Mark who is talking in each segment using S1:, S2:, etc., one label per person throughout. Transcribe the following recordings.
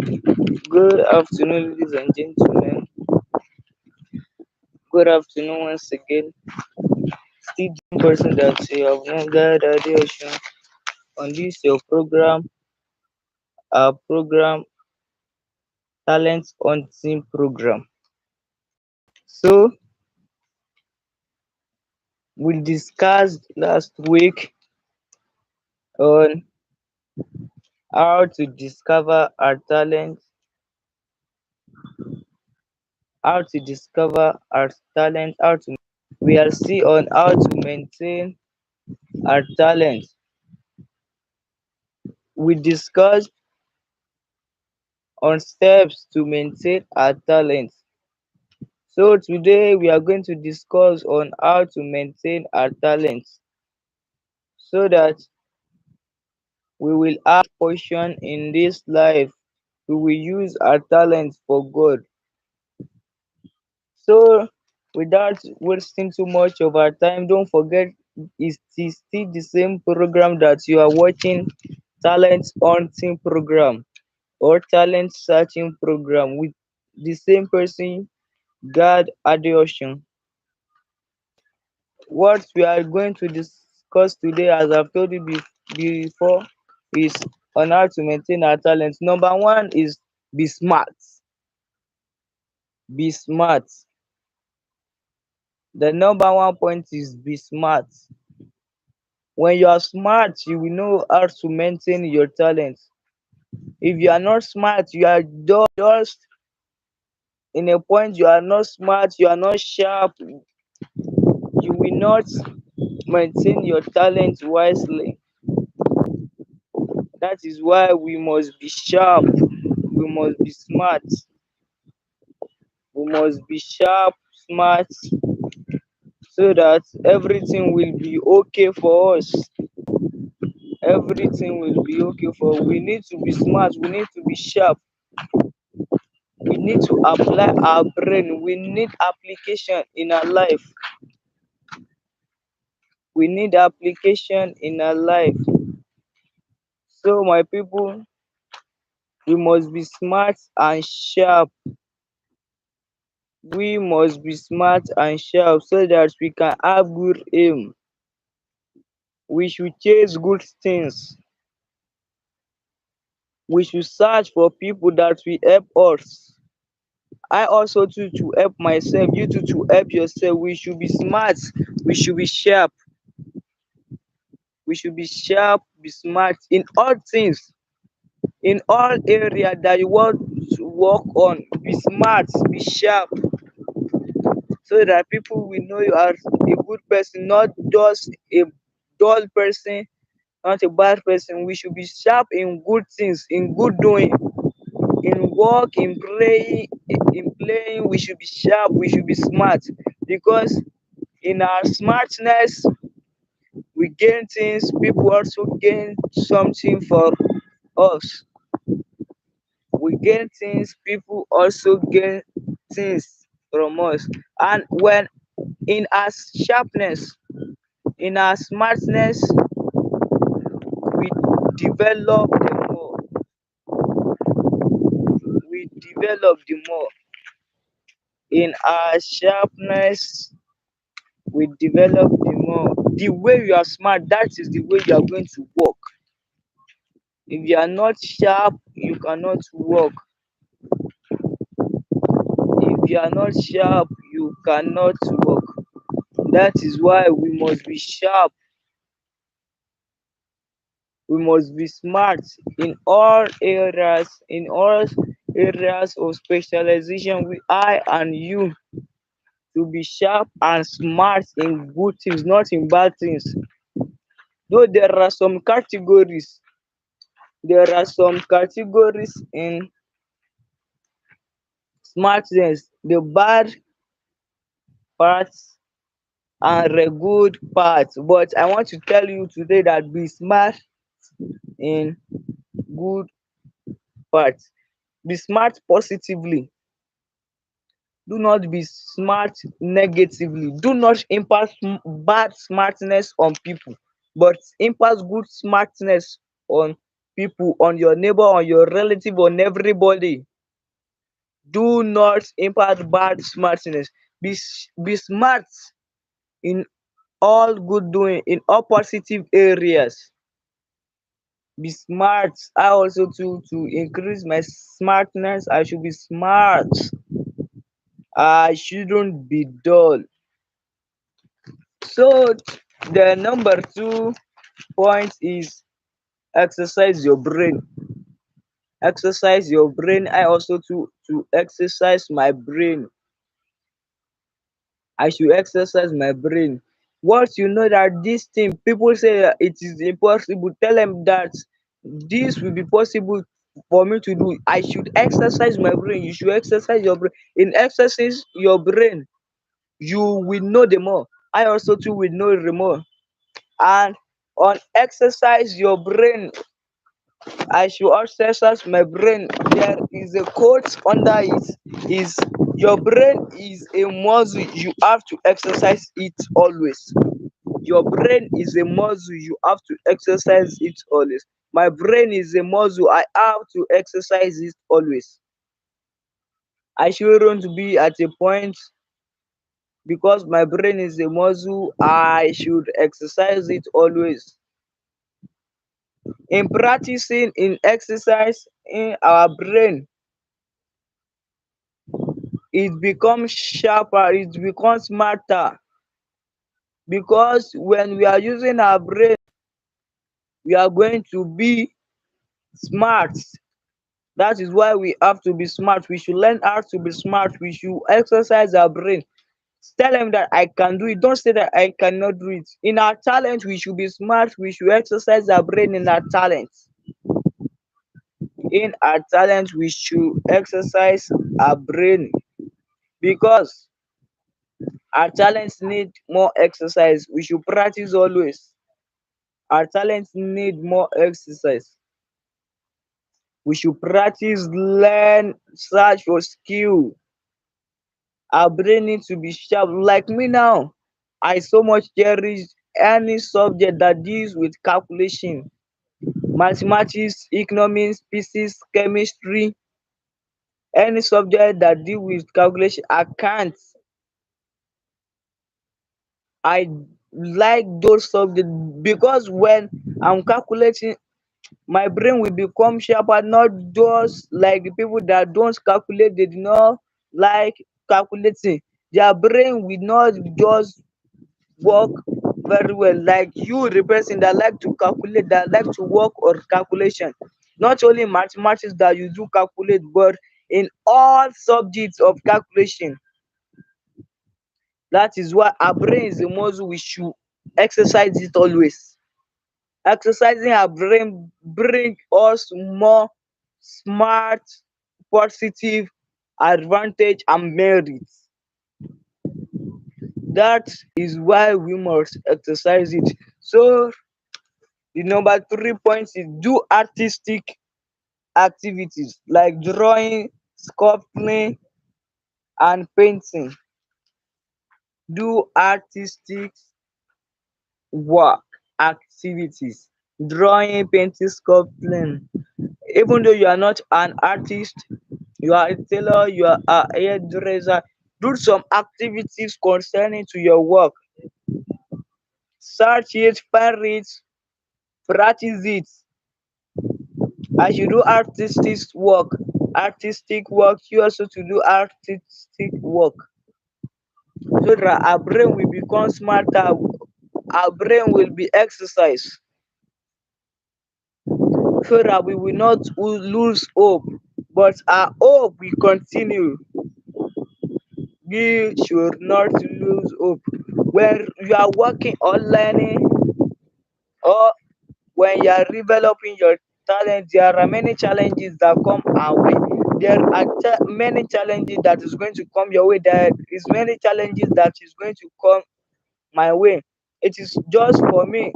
S1: Good afternoon, ladies and gentlemen. Good afternoon once again. Still the person that you have known, God Adeosun, on this your program, our program, Talent Hunting Program. So, we discussed last week on how to discover our talent, how to we are still on how to maintain our talent. We discussed on steps to maintain our talent. So today we are going to discuss on how to maintain our talents so that we will have portion in this life. We will use our talents for good. So without wasting too much of our time, don't forget it's still the same program that you are watching, talent hunting program or talent searching program with the same person, God Adeosun. What we are going to discuss today, as I've told you before, is on how to maintain our talents. Number one is be smart. Be smart. The number one point is be smart. When you are smart, you will know how to maintain your talents. If you are not smart, you are just in a point you are not smart, you are not sharp, you will not maintain your talent wisely. That is why we must be sharp, we must be smart, we must be sharp, smart, so that everything will be okay for us. Everything will be okay for us. We need to be smart, we need to be sharp, we need to apply our brain, we need application in our life. We need application in our life. So my people, we must be smart and sharp. We must be smart and sharp so that we can have good aim. We should chase good things. We should search for people that will help us. I also too to help myself, you too to help yourself. We should be smart, we should be sharp, we should be sharp, be smart in all things, in all area that you want to work on. Be smart, be sharp, so that people will know you are a good person, not just a dull person, not a bad person. We should be sharp in good things, in good doing, in work, in playing. We should be sharp, we should be smart, because in our smartness we gain things, people also gain something for us. We gain things, people also gain things from us. And when in our sharpness, in our smartness, we develop the more. We develop the more. In our sharpness, we develop the more. The way you are smart, that is the way you are going to work. If you are not sharp, you cannot work. If you are not sharp, you cannot work. That is why we must be sharp. We must be smart in all areas, in all areas of specialization. I and you to be sharp and smart in good things, not in bad things. Though there are some categories in smartness, the bad parts and the good parts. But I want to tell you today that be smart in good parts. Be smart positively. Do not be smart negatively. Do not impart bad smartness on people, but impart good smartness on people, on your neighbor, on your relative, on everybody. Do not impart bad smartness. Be smart in all good doing, in all positive areas. Be smart. I also to increase my smartness, I should be smart. I shouldn't be dull. So the number two point is exercise your brain. Exercise your brain. I also to exercise my brain. I should exercise my brain. Once you know that this thing, people say that it is impossible, tell them that this will be possible for me to do. I should exercise my brain. You should exercise your brain. In exercise your brain, you will know the more. I also too will know the more. And on exercise your brain, I should exercise my brain. There is a quote under it. Is your brain is a muscle. You have to exercise it always. Your brain is a muscle. You have to exercise it always. My brain is a muscle. I have to exercise it always. I shouldn't be at a point because my brain is a muscle. I should exercise it always. In practicing, in exercise, in our brain, it becomes sharper, it becomes smarter, because when we are using our brain, we are going to be smart. That is why we have to be smart. We should learn how to be smart. We should exercise our brain. Tell them that I can do it. Don't say that I cannot do it. In our talent, we should be smart. We should exercise our brain in our talent. In our talent, we should exercise our brain, because our talents need more exercise. We should practice always. Our talents need more exercise. We should practice, learn, search for skill. Our brain needs to be sharp. Like me now, I so much cherish any subject that deals with calculation, mathematics, economics, physics, chemistry, any subject that deal with calculation. I can't. I like those subjects because when I'm calculating, my brain will become sharper, not just like the people that don't calculate, they do not like calculating. Their brain will not just work very well like you, the person that like to calculate, that like to work on calculation. Not only in mathematics that you do calculate, but in all subjects of calculation. That is why our brain is a muscle. We should exercise it always. Exercising our brain bring us more smart, positive advantage and merit. That is why we must exercise it. So the number three point is do artistic activities like drawing, sculpting, and painting. Do artistic work activities, drawing, painting, sculpting. Even though you are not an artist, you are a tailor, you are a hairdresser, do some activities concerning to your work. Search it, find it, practice it. As you do artistic work, you also to do artistic work, so that our brain will become smarter, our brain will be exercised, so that we will not lose hope, but our hope will continue. We should not lose hope. When you are working or learning, or when you are developing your talent, there are many challenges that come our way. There are many challenges that is going to come your way. There is many challenges that is going to come my way. It is just for me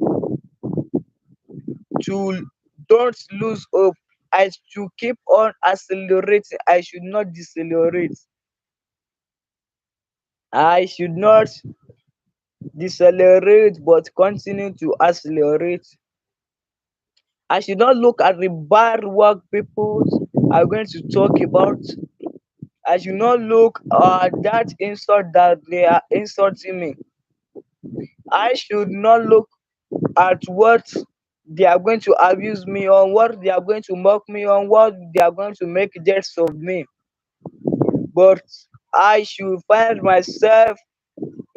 S1: to don't lose hope. I should keep on accelerating. I should not decelerate. I should not decelerate but continue to accelerate. I should not look at the bad work people are going to talk about. I should not look at that insult that they are insulting me. I should not look at what they are going to abuse me on, what they are going to mock me on, what they are going to make jest of me. But I should find myself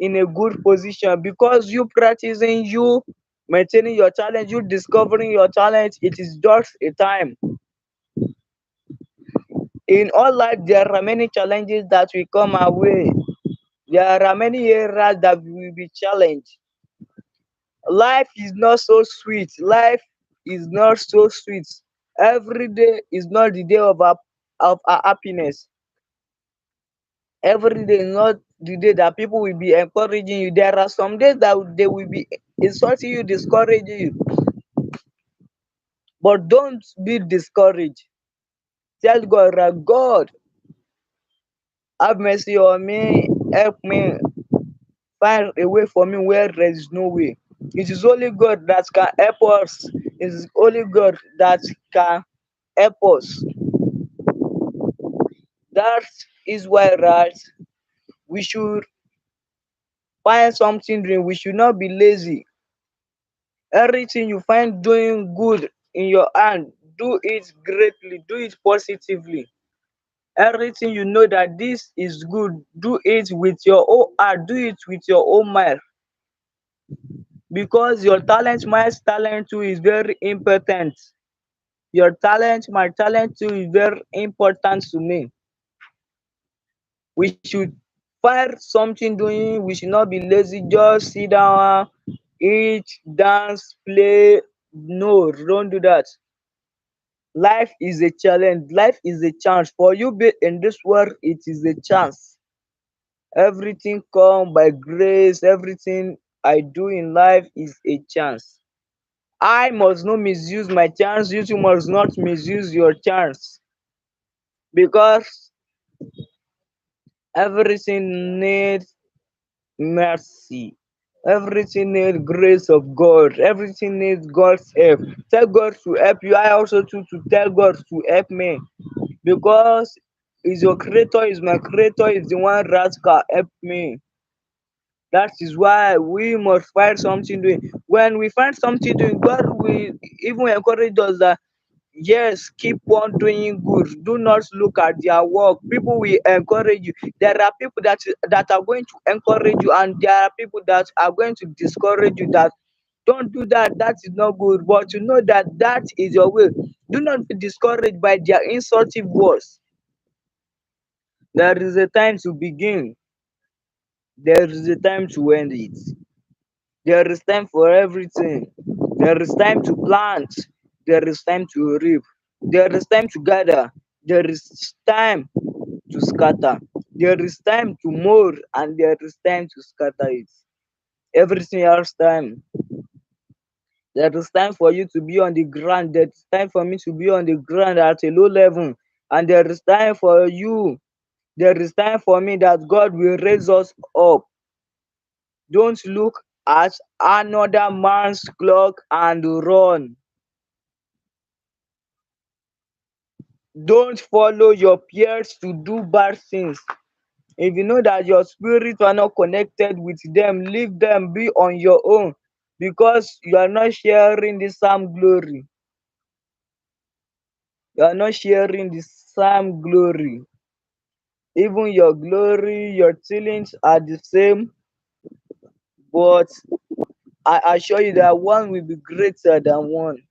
S1: in a good position because you practicing, you maintaining your talent, you discovering your talent, it is just a time. In all life, there are many challenges that will come our way. There are many areas that we will be challenged. Life is not so sweet. Life is not so sweet. Every day is not the day of our happiness. Every day is not the day that people will be encouraging you. There are some days that they will be insulting you, discouraging you. But don't be discouraged. Tell God that God, have mercy on me, help me, find a way for me where there is no way. It is only God that can help us. It is only God that can help us. That is why, right, we should find something doing. We should not be lazy. Everything you find doing good in your hand, do it greatly, do it positively. Everything you know that this is good, do it with your own heart, do it with your own mind. Because your talent, my talent too, is very important. Your talent, my talent too, is very important to me. We should find something doing. We should not be lazy, just sit down, eat, dance, play. No, don't do that. Life is a challenge. Life is a chance. For you be in this world, it is a chance. Everything come by grace. Everything I do in life is a chance. I must not misuse my chance. You too must not misuse your chance. Because everything needs mercy. Everything needs grace of God. Everything needs God's help. Tell God to help you. I also too to tell God to help me. Because is your creator, is my creator, is the one that can help me. That is why we must find something doing. When we find something doing, God will even encourage us that yes, keep on doing good. Do not look at their work. People will encourage you. There are people that are going to encourage you, and there are people that are going to discourage you. That don't do that. That is not good. But you know that that is your way. Do not be discouraged by their insulting words. There is a time to begin. There is a time to end it. There is time for everything. There is time to plant. There is time to reap. There is time to gather. There is time to scatter. There is time to mold and there is time to scatter it. Everything has time. There is time for you to be on the ground. There is time for me to be on the ground at a low level. And there is time for you. There is time for me that God will raise us up. Don't look at another man's clock and run. Don't follow your peers to do bad things. If you know that your spirit are not connected with them, leave them, be on your own because you are not sharing the same glory. You are not sharing the same glory. Even your glory, your feelings are the same, but I assure you that one will be greater than one.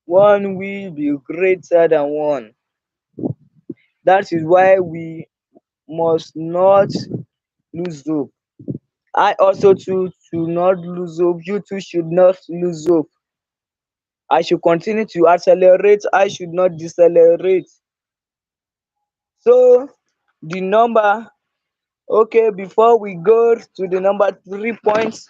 S1: One will be greater than one. That is why we must not lose hope. I also too to not lose hope. You too should not lose hope. I should continue to accelerate. I should not decelerate. So the number, okay, before we go to the number 3 points,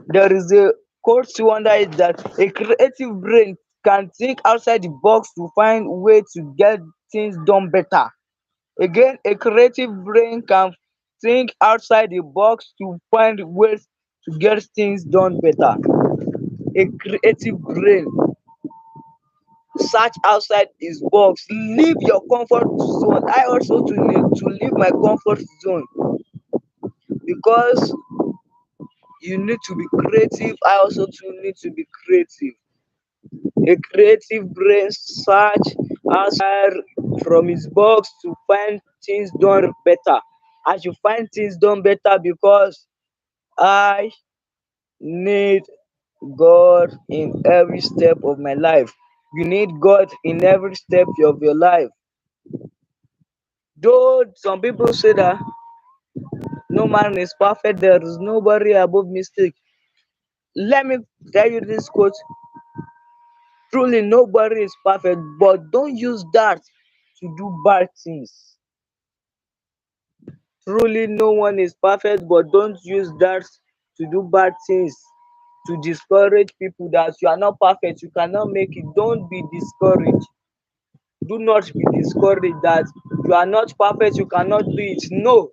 S1: there is a quote to wonder is that a creative brain can think outside the box to find way to get things done better. Again, a creative brain can think outside the box to find ways to get things done better. a creative brain. Search outside his box. Leave your comfort zone. I also to leave my comfort zone because you need to be creative. I also too need to be creative. A creative brain search outside from his box to find things done better. I should find things done better because I need God in every step of my life. You need God in every step of your life. Though some people say that no man is perfect, there is nobody above mistake. Let me tell you this quote: truly, nobody is perfect, but don't use that to do bad things. Truly, no one is perfect, but don't use that to do bad things, to discourage people that you are not perfect, you cannot make it. Don't be discouraged. Do not be discouraged that you are not perfect, you cannot do it. No.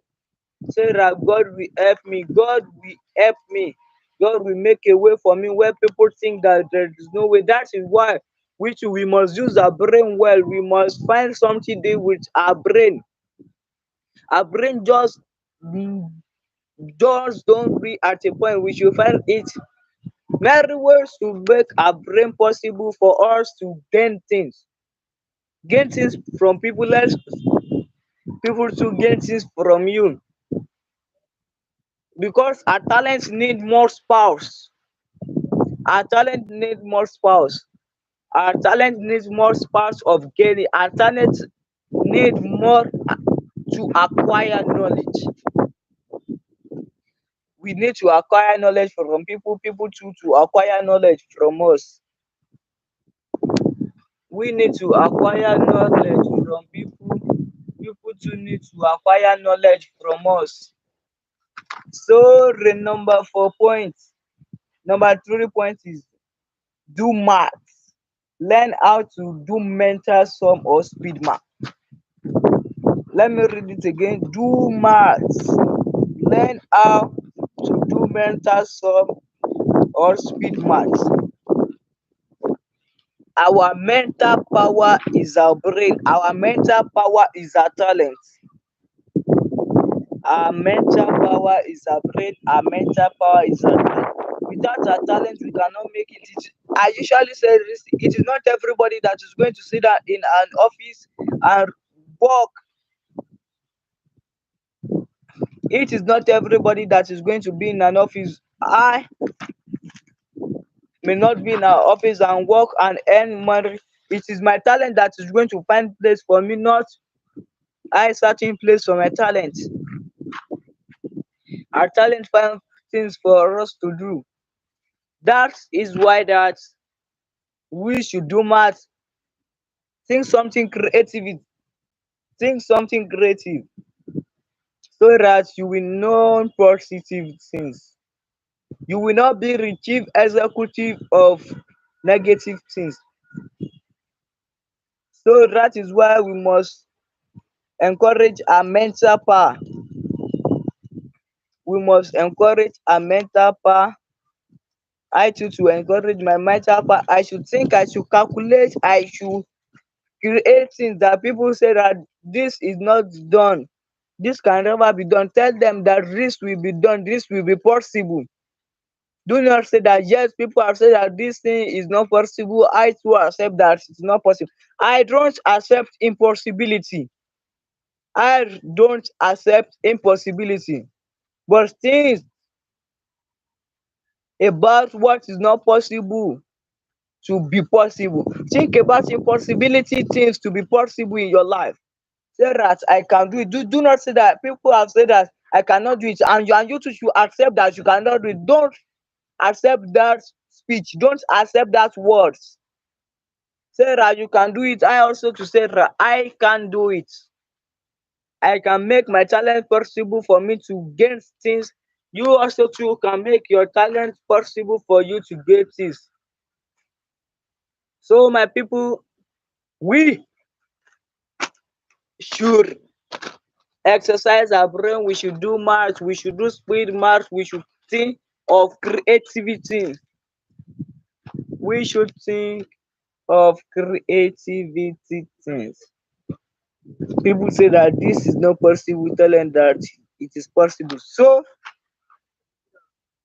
S1: Say that God will help me. God will help me. God will make a way for me where people think that there is no way. That is why which we must use our brain well. We must find something to do with our brain. Our brain just don't be at a point we should find it very ways to make our brain possible for us to gain things from people else, people to gain things from you, because our talents need more spouse. Our talent need more spouse. Our talent needs more spouse of gaining. Our talent need more to acquire knowledge. We need to acquire knowledge from people, people too to acquire knowledge from us. We need to acquire knowledge from people, people too need to acquire knowledge from us. So the number 4 point, number 3 point is do math. Learn how to do mental sum or speed math. Let me read it again. Do math. Learn how to do mental sum or speed math. Our mental power is our brain. Our mental power is our talent. Our mental power is our brain. Our mental power is our talent. Without our talent, we cannot make it. I usually say this: it is not everybody that is going to sit down in an office and work. It is not everybody that is going to be in an office. I may not be in an office and work and earn money. It is my talent that is going to find place for me, not I searching place for my talent. Our talent find things for us to do. That is why that we should do math. Think something creative. Think something creative so that you will know positive things. You will not be the chief executive of negative things. So that is why we must encourage our mental power. We must encourage our mental power. I too to encourage my mental power. I should think, I should calculate, I should create things that people say that this is not done. This can never be done. Tell them that this will be done, this will be possible. Do not say that yes, people have said that this thing is not possible. I too accept that it's not possible. I don't accept impossibility. I don't accept impossibility. But things about what is not possible to be possible. Think about impossibility things to be possible in your life. Say that I can do it. Do not say that people have said that I cannot do it, and you too should accept that you cannot do it. Don't accept that speech. Don't accept that words. Say that you can do it. I also to say that I can do it. I can make my talent possible for me to gain things. You also too can make your talent possible for you to get things. So my people, we should exercise our brain. We should do math. We should do speed math. We should think of creativity. we should think of creativity things. People say that this is not possible, tell them that it is possible. So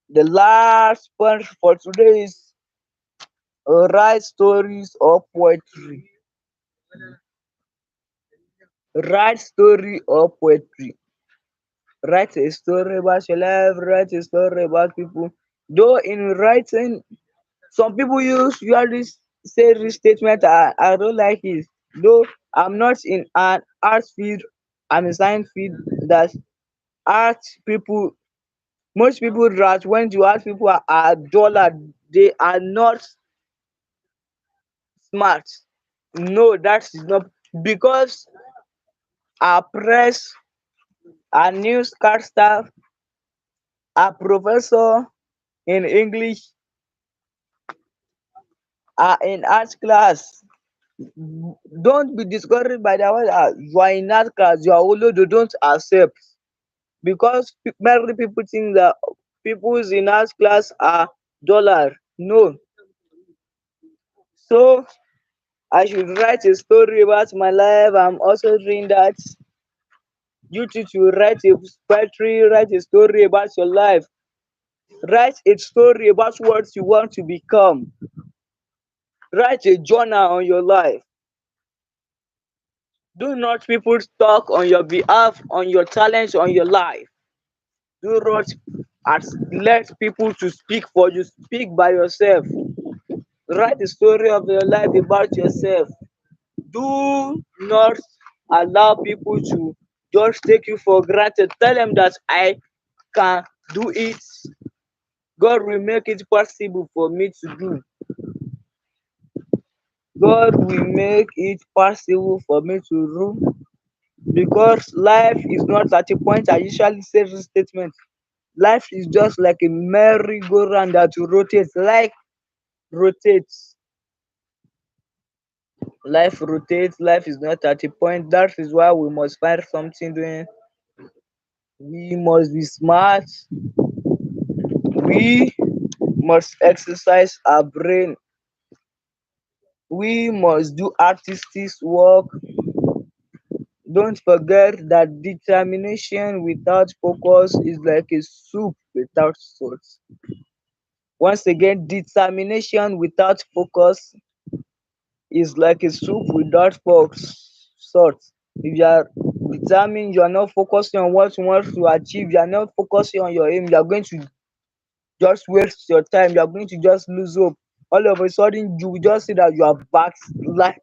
S1: the last point for today is write stories or poetry. Write story or poetry. Write a story about your life, write a story about people. Though in writing, some people usually say this statement, I don't like it. Though I'm not in an art field, I'm in science field. That art people, most people that when you ask people are dull, they are not smart. No, that is not because our press, our newscaster, our professor in English are in art class. Don't be discouraged by that one. You are in art class, you are olodo, don't accept. Because many people think that people in art class are dollar. No. So I should write a story about my life. I'm also doing that. You too to write a poetry, write a story about your life. Write a story about what you want to become. Write a journal on your life. Do not people talk on your behalf, on your talents, on your life. Do not let people to speak for you. Speak by yourself. Write the story of your life about yourself. Do not allow people to just take you for granted. Tell them that I can do it. God will make it possible for me to do. God will make it possible for me to do. Because life is not at a point. I usually say this statement. Life is just like a merry-go-round that rotates, like rotates. Life rotates, life is not at a point. That is why we must find something doing. We must be smart. We must exercise our brain. We must do artistic work. Don't forget that determination without focus is like a soup without salt. Once again, determination without focus is like a soup without salt. If you are determined, you are not focusing on what you want to achieve, you are not focusing on your aim, you are going to just waste your time, you are going to just lose hope. All of a sudden, you will just see that you are backslided.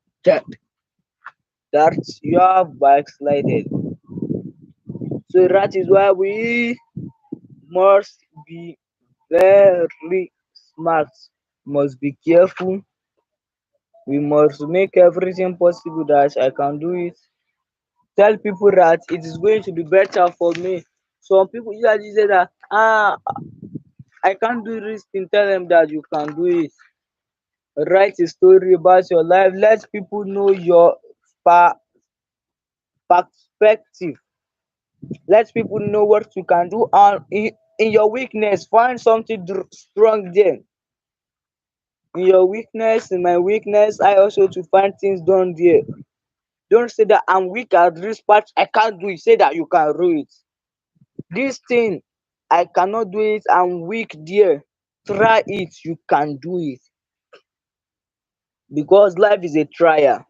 S1: That you are backslided. So that is why we must be very smart, must be careful. We must make everything possible that I can do it. Tell people that it is going to be better for me. Some people usually say that I can't do this thing. Tell them that you can do it. Write a story about your life. Let people know your pa- perspective. Let people know what you can do. And in your weakness, find something strong there. In your weakness, in my weakness, I also to find things done there. Don't say that I'm weak at this part, I can't do it. Say that you can do it. This thing, I cannot do it, I'm weak there. Try it, you can do it. Because life is a trial.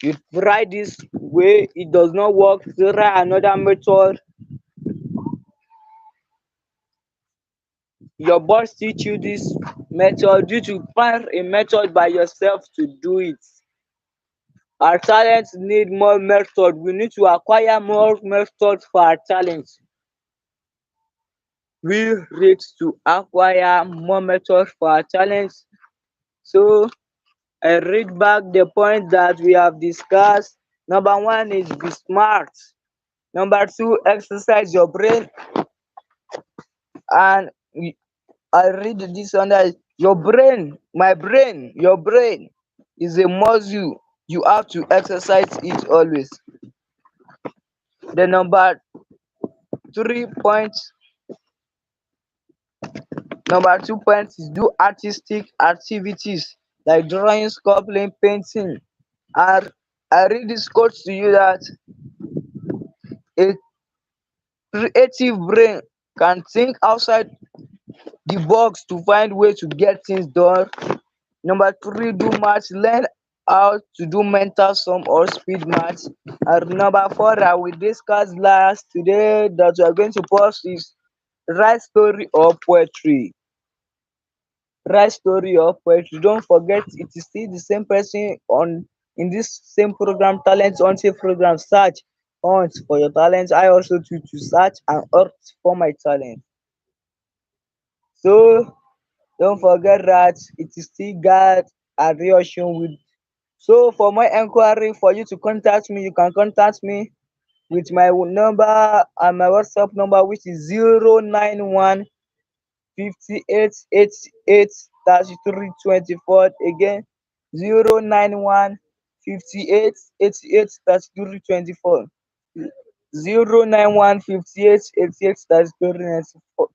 S1: You try this way, it does not work, try another method. Your boss teach you this method, you to find a method by yourself to do it. Our talents need more method. We need to acquire more methods for our talents. We need to acquire more methods for our talents. So I read back the point that we have discussed. Number one is be smart. Number two, exercise your brain. And I read this under your brain, my brain, your brain is a muscle. You have to exercise it always. The number 3 point Number 2 point is do artistic activities like drawing, sculpting, painting. And I read this quote to you that a creative brain can think outside the box to find way to get things done. Number 3, do maths. Learn how to do mental sum or speed maths. And number 4, that we discuss last today that we are going to post is write story or poetry. Write story or poetry. Don't forget it is still the same person on in this same program, talent unsafe program. Search, hunt for your talent. I also too to search and hunt for my talent. So don't forget that it is still God and reaction with. So for more enquiry for you to contact me, you can contact me with my number and my WhatsApp number, which is 091 5888 33 24. Again, 091 5888 33 24. 091 5888 33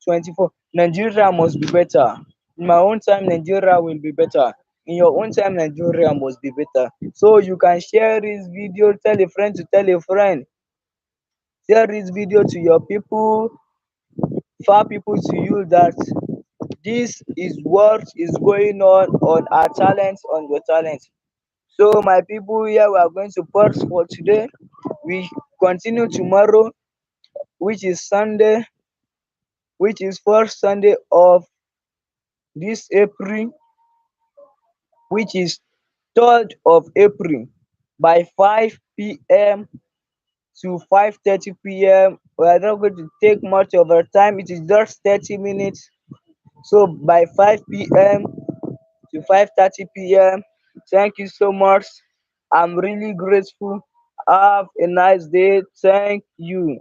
S1: 24. Nigeria must be better. In my own time, Nigeria will be better. In your own time, Nigeria must be better. So you can share this video, tell a friend to tell a friend, share this video to your people, far people to you that this is what is going on our talent, on your talent. So my people, here we are going to pause for today. We continue tomorrow, which is Sunday, which is first Sunday of this April, which is 3rd of April by 5 p.m. to 5:30 p.m. We are not going to take much of our time. It is just 30 minutes. So by 5 p.m. to 5:30 p.m. Thank you so much. I'm really grateful. Have a nice day. Thank you.